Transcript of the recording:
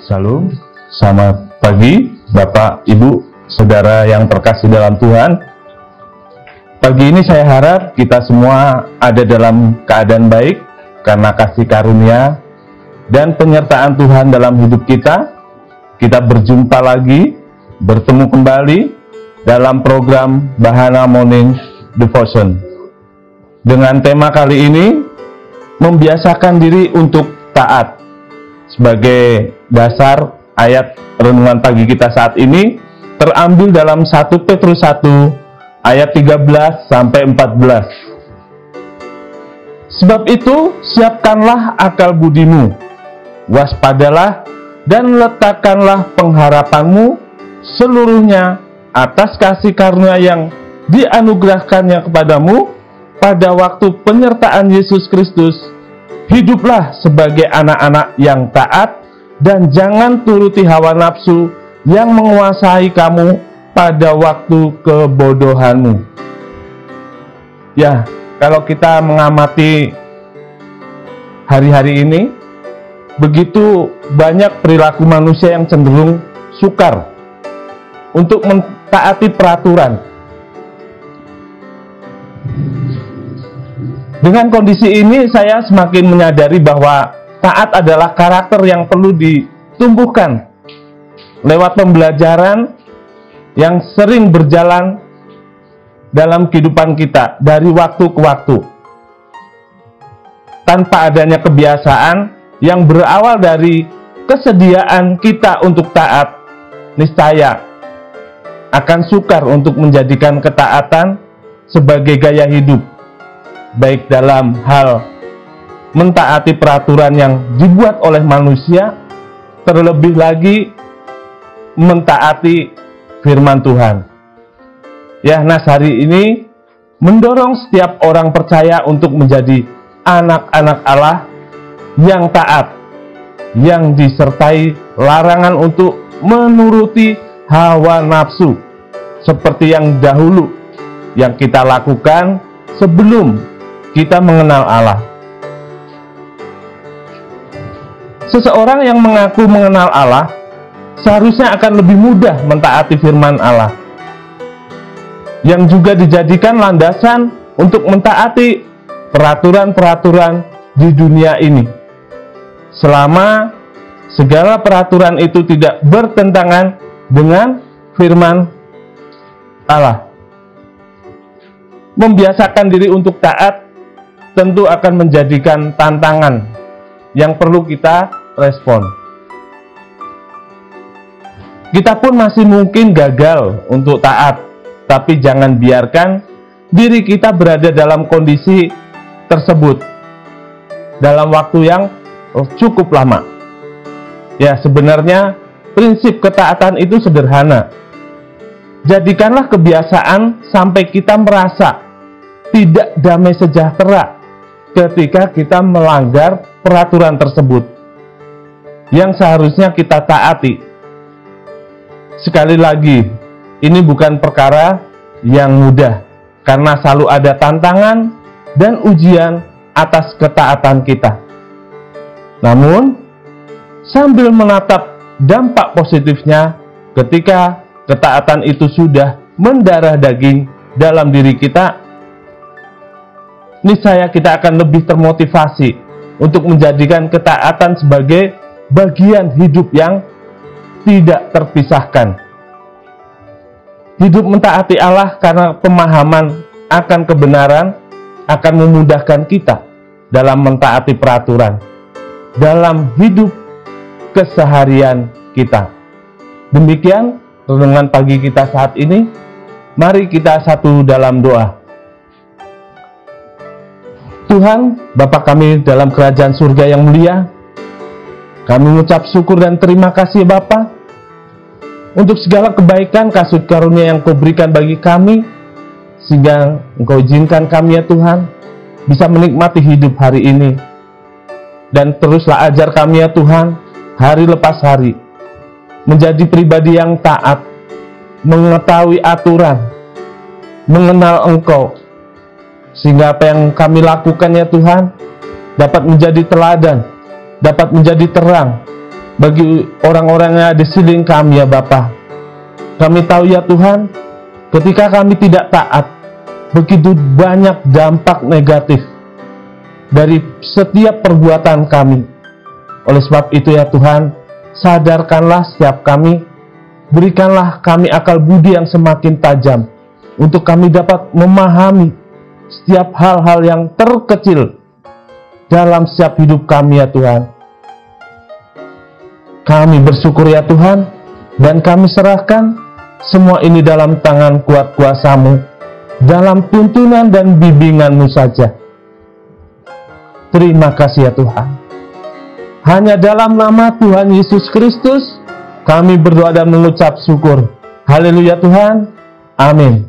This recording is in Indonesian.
Shalom, selamat pagi Bapak, Ibu, Saudara yang terkasih dalam Tuhan. Pagi ini saya harap kita semua ada dalam keadaan baik karena kasih karunia dan penyertaan Tuhan dalam hidup kita. Kita berjumpa lagi, bertemu kembali dalam program Bahana Morning Devotion. Dengan tema kali ini, membiasakan diri untuk taat. Sebagai dasar ayat renungan pagi kita saat ini terambil dalam 1 Petrus 1 ayat 13 sampai 14. Sebab itu siapkanlah akal budimu, waspadalah dan letakkanlah pengharapanmu seluruhnya atas kasih karunia yang dianugerahkannya kepadamu pada waktu penyertaan Yesus Kristus. Hiduplah sebagai anak-anak yang taat dan jangan turuti hawa nafsu yang menguasai kamu pada waktu kebodohanmu. Ya, kalau kita mengamati hari-hari ini, begitu banyak perilaku manusia yang cenderung sukar untuk mentaati peraturan. Dengan kondisi ini, saya semakin menyadari bahwa taat adalah karakter yang perlu ditumbuhkan lewat pembelajaran yang sering berjalan dalam kehidupan kita dari waktu ke waktu. Tanpa adanya kebiasaan yang berawal dari kesediaan kita untuk taat, niscaya akan sukar untuk menjadikan ketaatan sebagai gaya hidup, baik dalam hal mentaati peraturan yang dibuat oleh manusia, terlebih lagi mentaati firman Tuhan. Ya, Nas hari ini mendorong setiap orang percaya untuk menjadi anak-anak Allah yang taat, yang disertai larangan untuk menuruti hawa nafsu, seperti yang dahulu yang kita lakukan sebelum kita mengenal Allah. Seseorang yang mengaku mengenal Allah seharusnya akan lebih mudah mentaati firman Allah, yang juga dijadikan landasan untuk mentaati peraturan-peraturan di dunia ini, selama segala peraturan itu tidak bertentangan dengan firman Allah. Membiasakan diri untuk taat tentu akan menjadikan tantangan yang perlu kita respon. Kita pun masih mungkin gagal untuk taat, tapi jangan biarkan diri kita berada dalam kondisi tersebut dalam waktu yang cukup lama. Ya, sebenarnya prinsip ketaatan itu sederhana. Jadikanlah kebiasaan sampai kita merasa tidak damai sejahtera ketika kita melanggar peraturan tersebut yang seharusnya kita taati. Sekali lagi, ini bukan perkara yang mudah karena selalu ada tantangan dan ujian atas ketaatan kita. Namun, sambil menatap dampak positifnya ketika ketaatan itu sudah mendarah daging dalam diri kita, niscaya kita akan lebih termotivasi untuk menjadikan ketaatan sebagai bagian hidup yang tidak terpisahkan. Hidup mentaati Allah karena pemahaman akan kebenaran akan memudahkan kita dalam mentaati peraturan dalam hidup keseharian kita. Demikian renungan pagi kita saat ini. Mari kita satu dalam doa. Tuhan, Bapa kami dalam kerajaan surga yang mulia, kami mengucap syukur dan terima kasih Bapa untuk segala kebaikan kasih karunia yang Kau berikan bagi kami, sehingga Engkau izinkan kami ya Tuhan bisa menikmati hidup hari ini. Dan teruslah ajar kami ya Tuhan hari lepas hari menjadi pribadi yang taat, mengetahui aturan, mengenal Engkau, sehingga apa yang kami lakukan ya Tuhan dapat menjadi teladan, dapat menjadi terang bagi orang-orang yang ada di sekeliling kami ya Bapa. Kami tahu ya Tuhan, ketika kami tidak taat, begitu banyak dampak negatif dari setiap perbuatan kami. Oleh sebab itu ya Tuhan, sadarkanlah setiap kami, berikanlah kami akal budi yang semakin tajam, untuk kami dapat memahami setiap hal-hal yang terkecil dalam setiap hidup kami ya Tuhan. Kami bersyukur ya Tuhan, dan kami serahkan semua ini dalam tangan kuat kuasa-Mu, dalam tuntunan dan bimbingan-Mu saja. Terima kasih ya Tuhan. Hanya dalam nama Tuhan Yesus Kristus, kami berdoa dan mengucap syukur. Haleluya Tuhan. Amin.